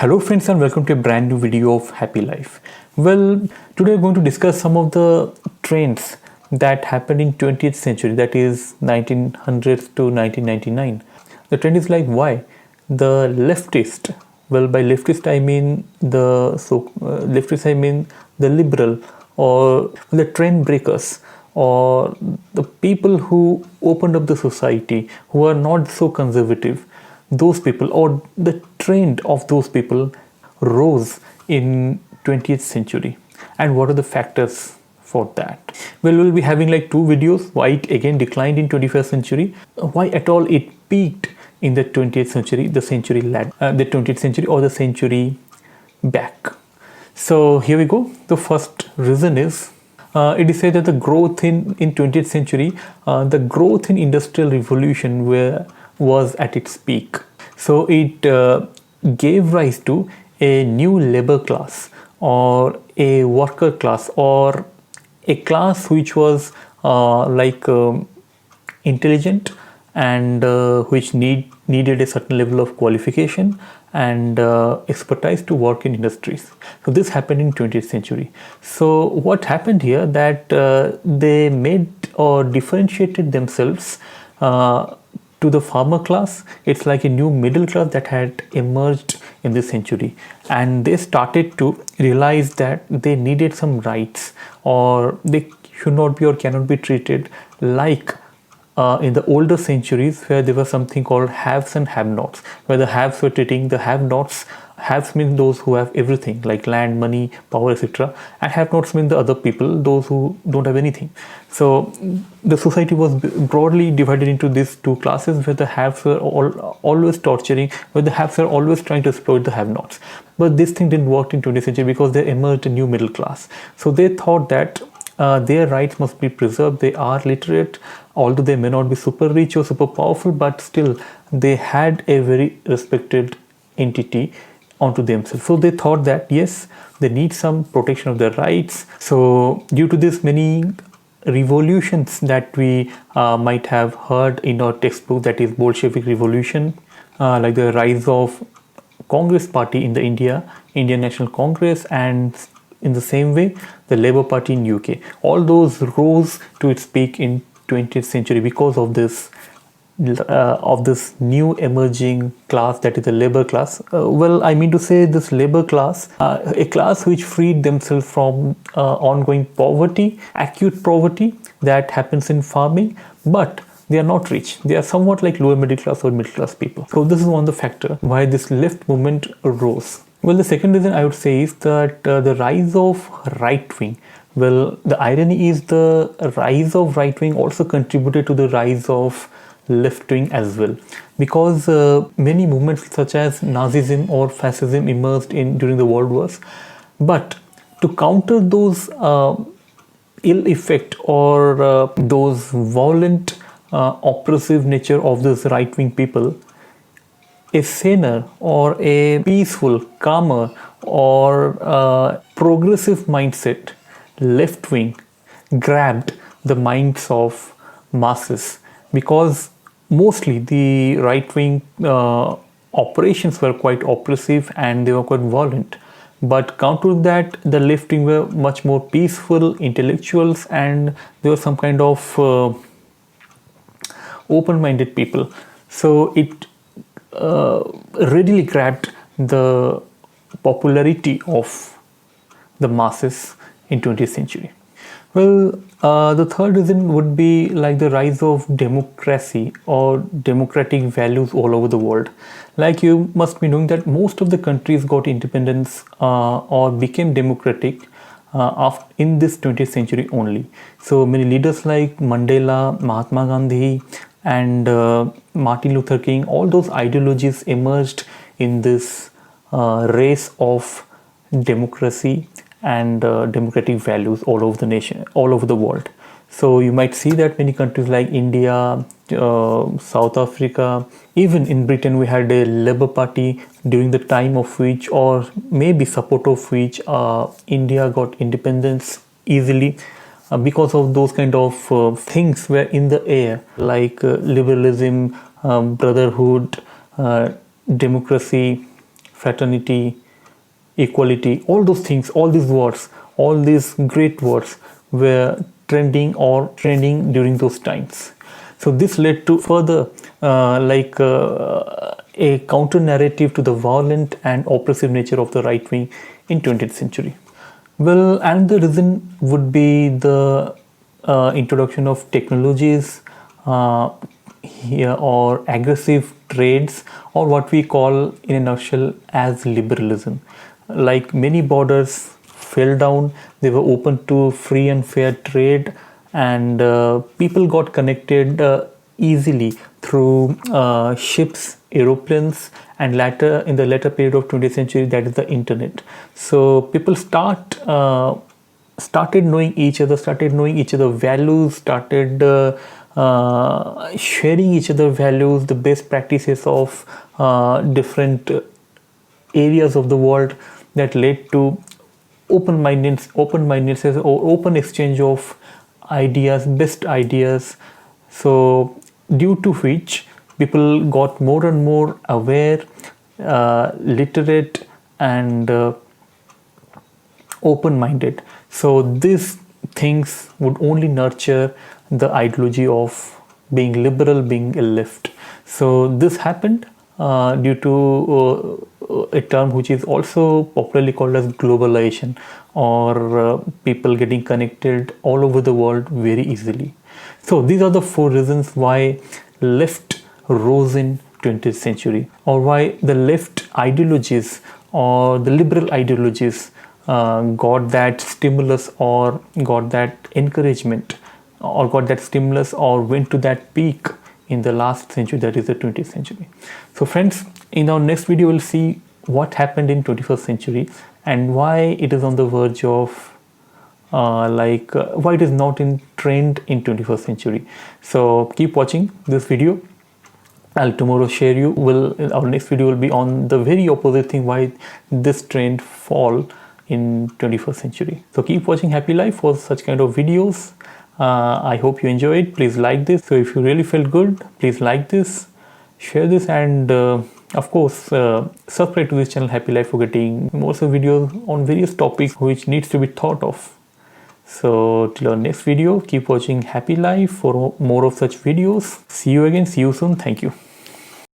Hello friends and welcome to a brand new video of Happy Life. Well, today we're going to discuss some of the trends that happened in 20th century, that is 1900s to 1999. The trend is like why the leftist, well by leftist I mean the liberal or the trend breakers or the people who opened up the society who are not so conservative, those people or the trend of those people rose in 20th century. And what are the factors for that? Well, we'll be having like two videos: why it again declined in 21st century, why at all it peaked in the 20th century, the 20th century or the century back. So here we go. The first reason is it is said that the growth in 20th century, the growth in industrial revolution was at its peak. So it gave rise to a new labor class or a worker class or a class which was intelligent and which needed a certain level of qualification and expertise to work in industries. So this happened in 20th century. So what happened here, that they made or differentiated themselves to the farmer class. It's like a new middle class that had emerged in this century, and they started to realize that they needed some rights, or they should not be or cannot be treated like in the older centuries, where there was something called haves and have-nots, where the haves were treating the have-nots. Haves mean those who have everything like land, money, power, etc., and have-nots mean the other people, those who don't have anything. So the society was broadly divided into these two classes, where the haves were always torturing, where the haves were always trying to exploit the have-nots. But this thing didn't work in 20th century because there emerged a new middle class. So they thought that their rights must be preserved. They are literate, although they may not be super rich or super powerful, but still they had a very respected entity onto themselves. So they thought that yes, they need some protection of their rights. So due to this, many revolutions that we might have heard in our textbook, that is Bolshevik revolution, like the rise of Congress party in the Indian National Congress, and in the same way the Labour Party in UK, all those rose to its peak in 20th century because of this new emerging class, that is the labor class. Well, I mean to say this labor class, a class which freed themselves from ongoing poverty, acute poverty that happens in farming, but they are not rich. They are somewhat like lower middle class or middle class people. So this is one of the factors why this left movement rose. Well, the second reason I would say is that the rise of right wing. Well, the irony is the rise of right wing also contributed to the rise of left wing as well, because many movements such as Nazism or fascism emerged during the world wars. But to counter those ill effect or those violent oppressive nature of this right wing people, a saner or a peaceful, calmer or progressive mindset left wing grabbed the minds of masses, because mostly the right wing operations were quite oppressive and they were quite violent. But counter to that, the left wing were much more peaceful intellectuals, and there was some kind of open-minded people. So it readily grabbed the popularity of the masses in 20th century. Well, the third reason would be like the rise of democracy or democratic values all over the world. Like, you must be knowing that most of the countries got independence or became democratic in this 20th century only. So many leaders like Mandela, Mahatma Gandhi, and Martin Luther King, all those ideologies emerged in this race of democracy and democratic values all over the nation, all over the world. So you might see that many countries like India, South Africa, even in Britain, we had a Labour Party during the time of which, or maybe support of which, India got independence easily. Because of those kind of things were in the air, like liberalism, brotherhood, democracy, fraternity, equality, all those things, all these words, all these great words were trending during those times. So this led to further a counter narrative to the violent and oppressive nature of the right wing in 20th century. Well, and the reason would be the introduction of technologies here, or aggressive trades, or what we call in a nutshell as liberalism. Like many borders fell down, they were open to free and fair trade, and people got connected easily through ships, aeroplanes, and later in the later period of 20th century, that is the internet. So people started knowing each other, values, started sharing each other values, the best practices of different areas of the world, that led to open-mindedness or open exchange of ideas, best ideas. So due to which people got more and more aware, literate, and open-minded. So these things would only nurture the ideology of being liberal, being a left. So this happened due to a term which is also popularly called as globalization, or people getting connected all over the world very easily. So these are the 4 reasons why left rose in 20th century, or why the left ideologies or the liberal ideologies got that stimulus, or got that encouragement, or got that stimulus, or went to that peak in the last century, that is the 20th century. So friends, in our next video we'll see what happened in 21st century and why it is on the verge of why it is not in trend in 21st century. So keep watching this video. I'll tomorrow share you our next video will be on the very opposite thing, why this trend fall in 21st century. So keep watching Happy Life for such kind of videos. I hope you enjoyed. Please like this. So if you really felt good, please like this, share this, and of course subscribe to this channel Happy Life for getting more videos on various topics which needs to be thought of. So till our next video, keep watching Happy Life for more of such videos. See you again. See you soon. Thank you.